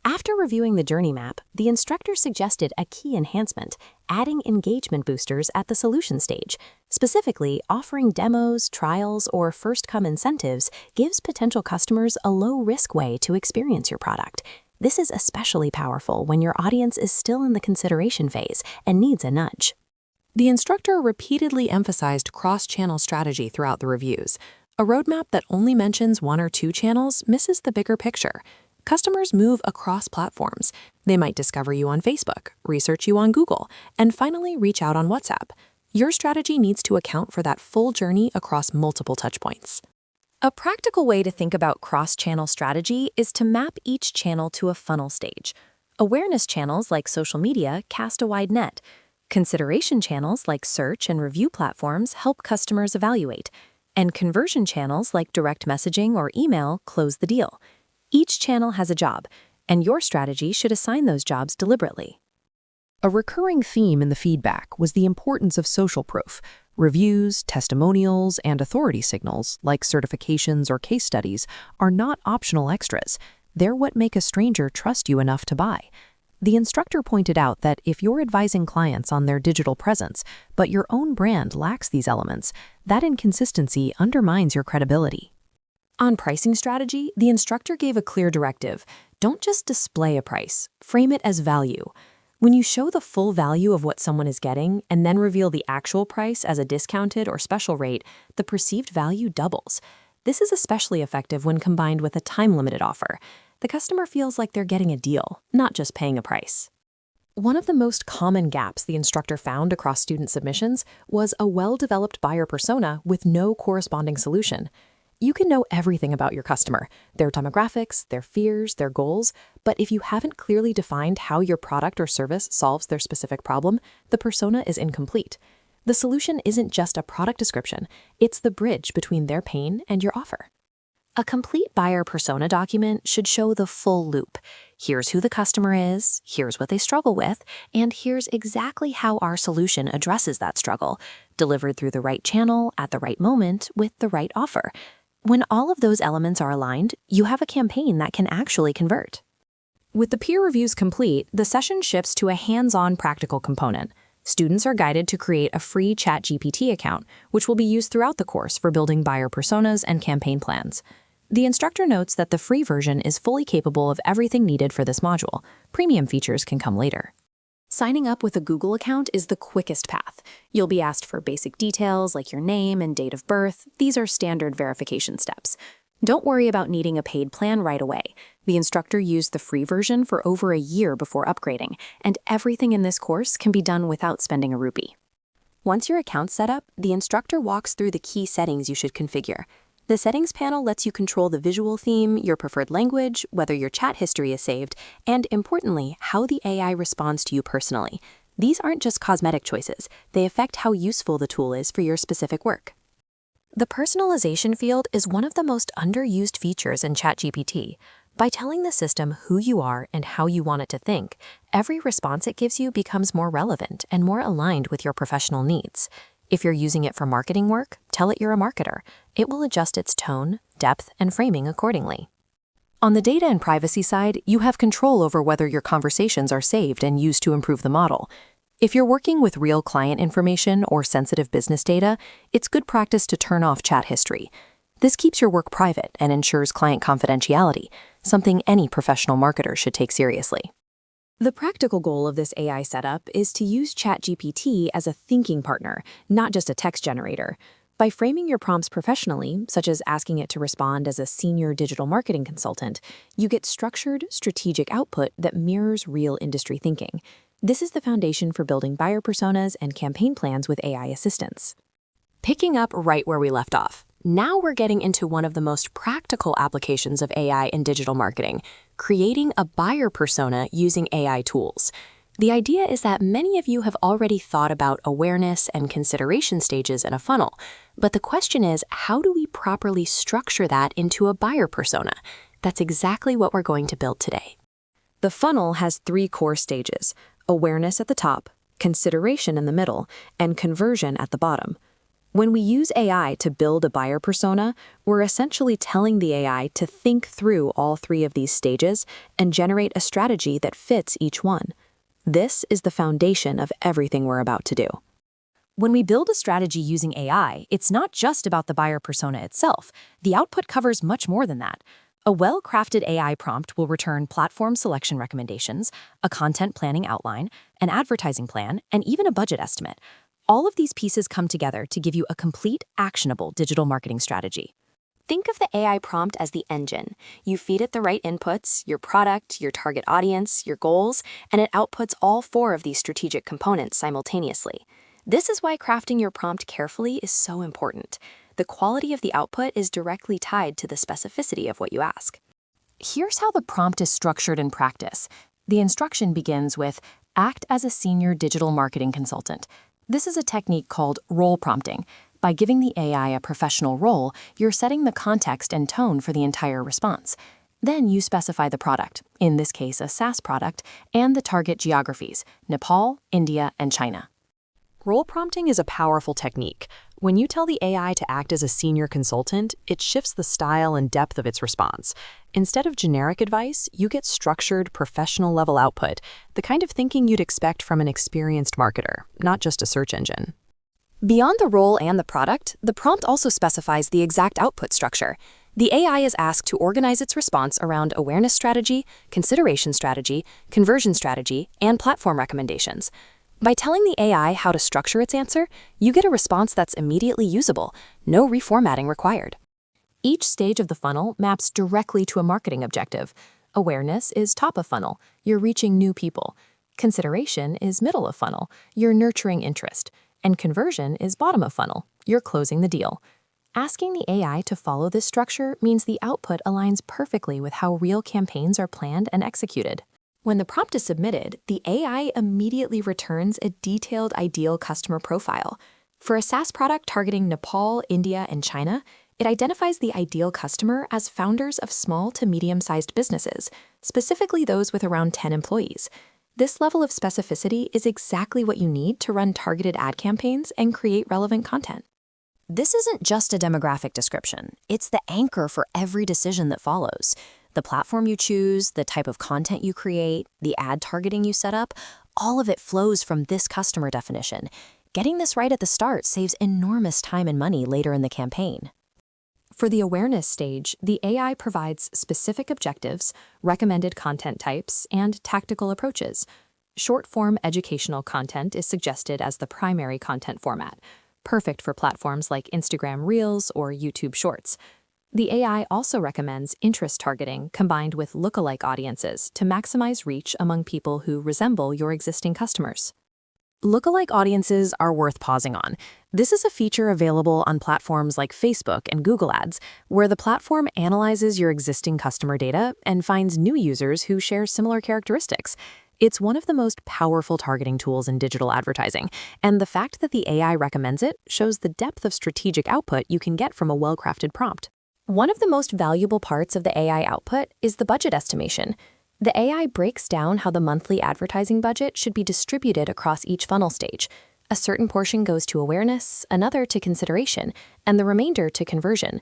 Speaker 3: After reviewing the journey map, the instructor suggested a key enhancement: adding engagement boosters at the solution stage. Specifically, offering demos, trials, or first-come incentives gives potential customers a low-risk way to experience your product. This is especially powerful when your audience is still in the consideration phase and needs a nudge. The instructor repeatedly emphasized cross-channel strategy throughout the reviews. A roadmap that only mentions one or two channels misses the bigger picture. Customers move across platforms. They might discover you on Facebook, research you on Google, and finally reach out on WhatsApp. Your strategy needs to account for that full journey across multiple touchpoints. A practical way to think about cross-channel strategy is to map each channel to a funnel stage. Awareness channels like social media cast a wide net. Consideration channels like search and review platforms help customers evaluate. And conversion channels like direct messaging or email close the deal. Each channel has a job, and your strategy should assign those jobs deliberately.
Speaker 1: A recurring theme in the feedback was the importance of social proof. Reviews, testimonials, and authority signals, like certifications or case studies, are not optional extras. They're what make a stranger trust you enough to buy. The instructor pointed out that if you're advising clients on their digital presence, but your own brand lacks these elements, that inconsistency undermines your credibility. On pricing strategy, the instructor gave a clear directive: don't just display a price, frame it as value. When you show the full value of what someone is getting and then reveal the actual price as a discounted or special rate, the perceived value doubles. This is especially effective when combined with a time-limited offer. The customer feels like they're getting a deal, not just paying a price. One of the most common gaps the instructor found across student submissions was a well-developed buyer persona with no corresponding solution. You can know everything about your customer, their demographics, their fears, their goals, but if you haven't clearly defined how your product or service solves their specific problem, the persona is incomplete. The solution isn't just a product description, it's the bridge between their pain and your offer. A complete buyer persona document should show the full loop. Here's who the customer is, here's what they struggle with, and here's exactly how our solution addresses that struggle, delivered through the right channel at the right moment with the right offer. When all of those elements are aligned, you have a campaign that can actually convert. With the peer reviews complete, the session shifts to a hands-on practical component. Students are guided to create a free ChatGPT account, which will be used throughout the course for building buyer personas and campaign plans. The instructor notes that the free version is fully capable of everything needed for this module. Premium features can come later. Signing up with a Google account is the quickest path. You'll be asked for basic details like your name and date of birth. These are standard verification steps. Don't worry about needing a paid plan right away. The instructor used the free version for over a year before upgrading, and everything in this course can be done without spending a rupee. Once your account's set up, the instructor walks through the key settings you should configure. The settings panel lets you control the visual theme, your preferred language, whether your chat history is saved, and importantly, how the AI responds to you personally. These aren't just cosmetic choices, they affect how useful the tool is for your specific work. The personalization field is one of the most underused features in ChatGPT. By telling the system who you are and how you want it to think, every response it gives you becomes more relevant and more aligned with your professional needs. If you're using it for marketing work, tell it you're a marketer. It will adjust its tone, depth, and framing accordingly. On the data and privacy side, you have control over whether your conversations are saved and used to improve the model. If you're working with real client information or sensitive business data, it's good practice to turn off chat history. This keeps your work private and ensures client confidentiality, something any professional marketer should take seriously.
Speaker 2: The practical goal of this AI setup is to use ChatGPT as a thinking partner, not just a text generator. By framing your prompts professionally, such as asking it to respond as a senior digital marketing consultant, you get structured, strategic output that mirrors real industry thinking. This is the foundation for building buyer personas and campaign plans with AI assistance.
Speaker 3: Picking up right where we left off, now we're getting into one of the most practical applications of AI in digital marketing, creating a buyer persona using AI tools. The idea is that many of you have already thought about awareness and consideration stages in a funnel, but the question is, how do we properly structure that into a buyer persona? That's exactly what we're going to build today.
Speaker 2: The funnel has 3 core stages: awareness at the top, consideration in the middle, and conversion at the bottom. When we use AI to build a buyer persona, we're essentially telling the AI to think through all 3 of these stages and generate a strategy that fits each one. This is the foundation of everything we're about to do.
Speaker 1: When we build a strategy using AI, it's not just about the buyer persona itself. The output covers much more than that. A well-crafted AI prompt will return platform selection recommendations, a content planning outline, an advertising plan, and even a budget estimate. All of these pieces come together to give you a complete, actionable digital marketing strategy.
Speaker 2: Think of the AI prompt as the engine. You feed it the right inputs, your product, your target audience, your goals, and it outputs all 4 of these strategic components simultaneously. This is why crafting your prompt carefully is so important. The quality of the output is directly tied to the specificity of what you ask.
Speaker 1: Here's how the prompt is structured in practice. The instruction begins with, "Act as a senior digital marketing consultant." This is a technique called role prompting. By giving the AI a professional role, you're setting the context and tone for the entire response. Then you specify the product, in this case a SaaS product, and the target geographies, Nepal, India, and China. Role prompting is a powerful technique. When you tell the AI to act as a senior consultant, it shifts the style and depth of its response. Instead of generic advice, you get structured, professional-level output, the kind of thinking you'd expect from an experienced marketer, not just a search engine. Beyond the role and the product, the prompt also specifies the exact output structure. The AI is asked to organize its response around awareness strategy, consideration strategy, conversion strategy, and platform recommendations. By telling the AI how to structure its answer, you get a response that's immediately usable, no reformatting required. Each stage of the funnel maps directly to a marketing objective. Awareness is top of funnel, you're reaching new people. Consideration is middle of funnel, you're nurturing interest. And conversion is bottom of funnel, you're closing the deal. Asking the AI to follow this structure means the output aligns perfectly with how real campaigns are planned and executed. When the prompt is submitted, the AI immediately returns a detailed ideal customer profile. For a SaaS product targeting Nepal, India, and China, it identifies the ideal customer as founders of small to medium-sized businesses, specifically those with around 10 employees. This level of specificity is exactly what you need to run targeted ad campaigns and create relevant content. This isn't just a demographic description. It's the anchor for every decision that follows. The platform you choose, the type of content you create, the ad targeting you set up, all of it flows from this customer definition. Getting this right at the start saves enormous time and money later in the campaign. For the awareness stage, the AI provides specific objectives, recommended content types, and tactical approaches. Short-form educational content is suggested as the primary content format, perfect for platforms like Instagram Reels or YouTube Shorts. The AI also recommends interest targeting combined with lookalike audiences to maximize reach among people who resemble your existing customers. Lookalike audiences are worth pausing on. This is a feature available on platforms like Facebook and Google Ads, where the platform analyzes your existing customer data and finds new users who share similar characteristics. It's one of the most powerful targeting tools in digital advertising, and the fact that the AI recommends it shows the depth of strategic output you can get from a well-crafted prompt. One of the most valuable parts of the AI output is the budget estimation. The AI breaks down how the monthly advertising budget should be distributed across each funnel stage. A certain portion goes to awareness, another to consideration, and the remainder to conversion.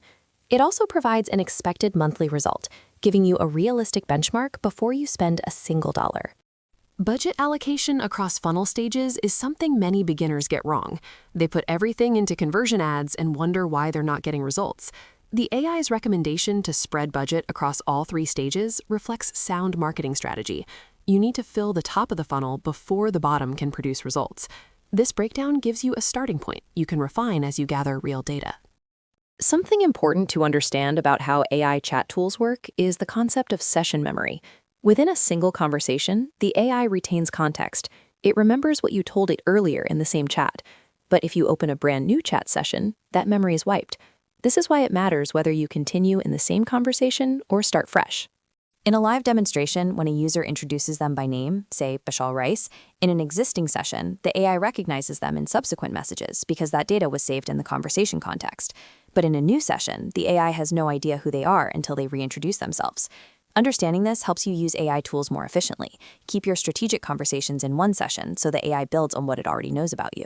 Speaker 1: It also provides an expected monthly result, giving you a realistic benchmark before you spend a single dollar. Budget allocation across funnel stages is something many beginners get wrong. They put everything into conversion ads and wonder why they're not getting results. The AI's recommendation to spread budget across all 3 stages reflects sound marketing strategy.
Speaker 3: You need to fill the top of the funnel before the bottom can produce results. This breakdown gives you a starting point you can refine as you gather real data. Something important to understand about how AI chat tools work is the concept of session memory. Within a single conversation, the AI retains context. It remembers what you told it earlier in the same chat. But if you open a brand new chat session, that memory is wiped. This is why it matters whether you continue in the same conversation or start fresh.
Speaker 1: In a live demonstration, when a user introduces them by name, say Bashal Rice, in an existing session, the AI recognizes them in subsequent messages because that data was saved in the conversation context. But in a new session, the AI has no idea who they are until they reintroduce themselves. Understanding this helps you use AI tools more efficiently. Keep your strategic conversations in one session so the AI builds on what it already knows about you.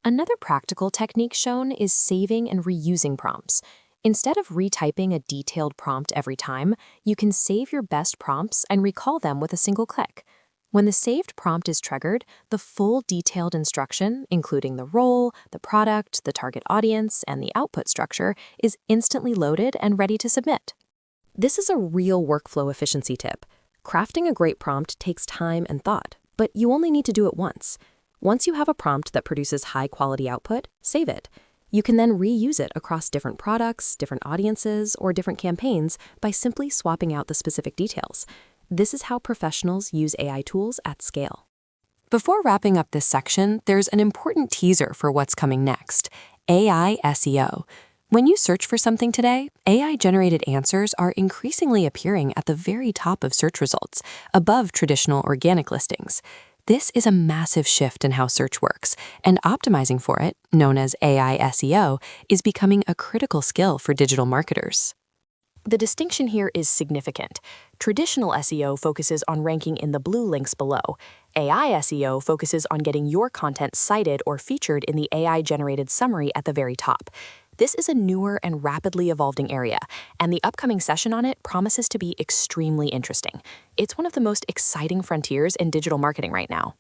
Speaker 1: Another practical technique shown is saving and reusing prompts. Instead of retyping a detailed prompt every time, you can save your best prompts and recall them with a single click. When the saved prompt is triggered, the full detailed instruction, including the role, the product, the target audience, and the output structure, is instantly loaded and ready to submit. This is a real workflow efficiency tip. Crafting a great prompt takes time and thought, but you only need to do it once. Once you have a prompt that produces high-quality output, save it. You can then reuse it across different products, different audiences, or different campaigns by simply swapping out the specific details. This is how professionals use AI tools at scale. Before wrapping up this section, there's an important teaser for what's coming next: AI SEO. When you search for something today, AI-generated answers are increasingly appearing at the very top of search results, above traditional organic listings. This is a massive shift in how search works, and optimizing for it, known as AI SEO, is becoming a critical skill for digital marketers. The distinction here is significant. Traditional SEO focuses on ranking in the blue links below. AI SEO focuses on getting your content cited or featured in the AI-generated summary at the very top. This is a newer and rapidly evolving area, and the upcoming session on it promises to be extremely interesting. It's one of the most exciting frontiers in digital marketing right now.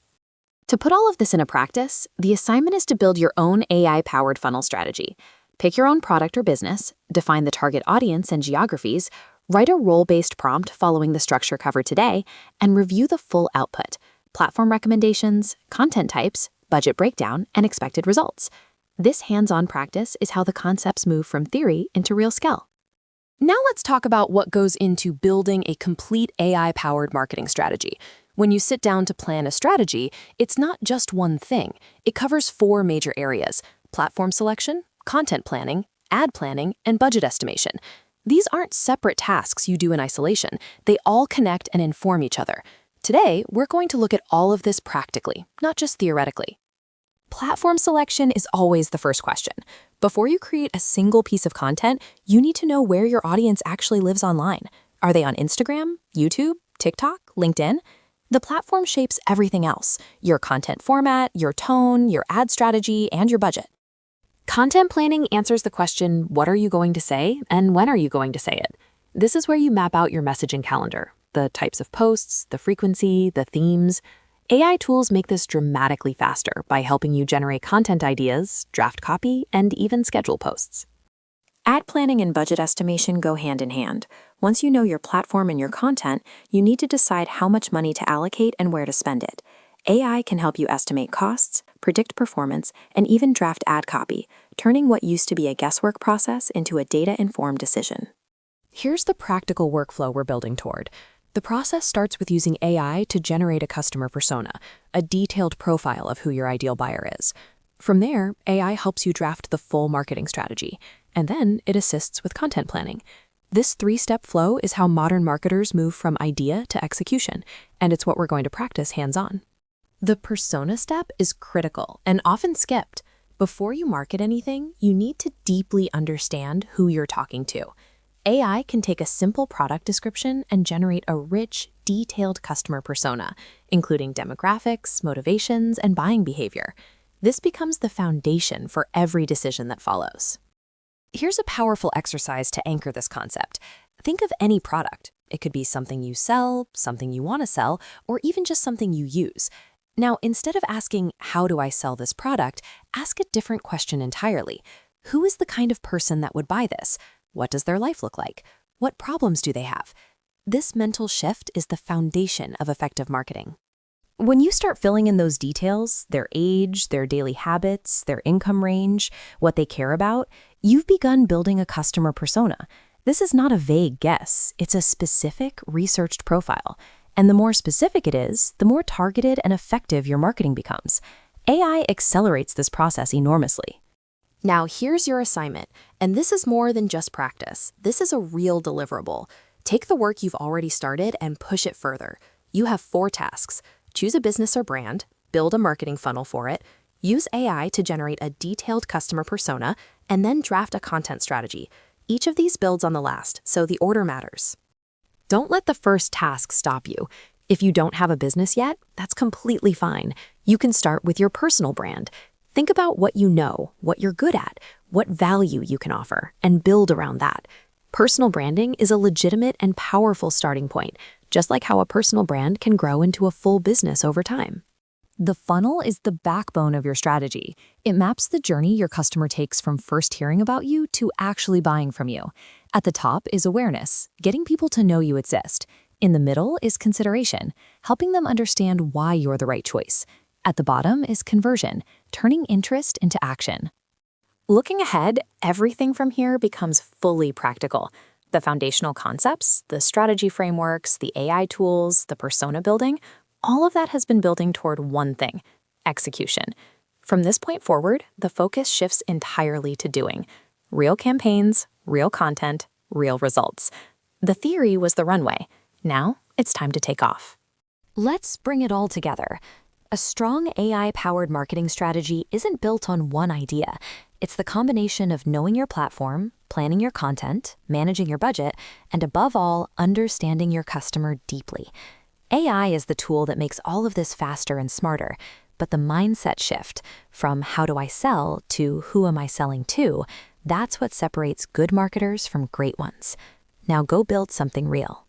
Speaker 1: To put all of this into practice, the assignment is to build your own AI-powered funnel strategy. Pick your own product or business, define the target audience and geographies, write a role-based prompt following the structure covered today, and review the full output: platform recommendations, content types, budget breakdown, and expected results. This hands-on practice is how the concepts move from theory into real scale. Now let's talk about what goes into building a complete AI-powered marketing strategy. When you sit down to plan a strategy, it's not just one thing. It covers 4 major areas: platform selection, content planning, ad planning, and budget estimation. These aren't separate tasks you do in isolation. They all connect and inform each other. Today, we're going to look at all of this practically, not just theoretically. Platform selection is always the first question. Before you create a single piece of content, you need to know where your audience actually lives online. Are they on Instagram, YouTube, TikTok, LinkedIn? The platform shapes everything else: your content format, your tone, your ad strategy, and your budget. Content planning answers the question, what are you going to say, and when are you going to say it? This is where you map out your messaging calendar: the types of posts, the frequency, the themes. AI tools make this dramatically faster by helping you generate content ideas, draft copy, and even schedule posts. Ad planning and budget estimation go hand in hand. Once you know your platform and your content, you need to decide how much money to allocate and where to spend it. AI can help you estimate costs, predict performance, and even draft ad copy, turning what used to be a guesswork process into a data-informed decision. Here's the practical workflow we're building toward. The process starts with using AI to generate a customer persona, a detailed profile of who your ideal buyer is. From there, AI helps you draft the full marketing strategy, and then it assists with content planning. This 3-step flow is how modern marketers move from idea to execution, and it's what we're going to practice hands-on. The persona step is critical and often skipped. Before you market anything, you need to deeply understand who you're talking to. AI can take a simple product description and generate a rich, detailed customer persona, including demographics, motivations, and buying behavior. This becomes the foundation for every decision that follows. Here's a powerful exercise to anchor this concept. Think of any product. It could be something you sell, something you want to sell, or even just something you use. Now, instead of asking, how do I sell this product, ask a different question entirely. Who is the kind of person that would buy this? What does their life look like? What problems do they have?
Speaker 2: This mental shift is the foundation of effective marketing.
Speaker 4: When you start filling in those details, their age, their daily habits, their income range, what they care about, you've begun building a customer persona. This is not a vague guess, it's a specific, researched profile. And the more specific it is, the more targeted and effective your marketing becomes. AI accelerates this process enormously.
Speaker 3: Now, here's your assignment, and this is more than just practice. This is a real deliverable. Take the work you've already started and push it further. You have 4 tasks. Choose a business or brand, build a marketing funnel for it, use AI to generate a detailed customer persona, and then draft a content strategy. Each of these builds on the last, so the order matters. Don't let the first task stop you. If you don't have a business yet, that's completely fine. You can start with your personal brand. Think about what you know, what you're good at, what value you can offer, and build around that. Personal branding is a legitimate and powerful starting point, just like how a personal brand can grow into a full business over time.
Speaker 1: The funnel is the backbone of your strategy. It maps the journey your customer takes from first hearing about you to actually buying from you. At the top is awareness, getting people to know you exist. In the middle is consideration, helping them understand why you're the right choice. At the bottom is conversion, turning interest into action.
Speaker 3: Looking ahead, everything from here becomes fully practical. The foundational concepts, the strategy frameworks, the AI tools, the persona building, all of that has been building toward one thing: execution. From this point forward, the focus shifts entirely to doing. Real campaigns, real content, real results. The theory was the runway. Now it's time to take off.
Speaker 2: Let's bring it all together. A strong AI-powered marketing strategy isn't built on one idea. It's the combination of knowing your platform, planning your content, managing your budget, and above all, understanding your customer deeply. AI is the tool that makes all of this faster and smarter, but the mindset shift from how do I sell to who am I selling to, that's what separates good marketers from great ones. Now go build something real.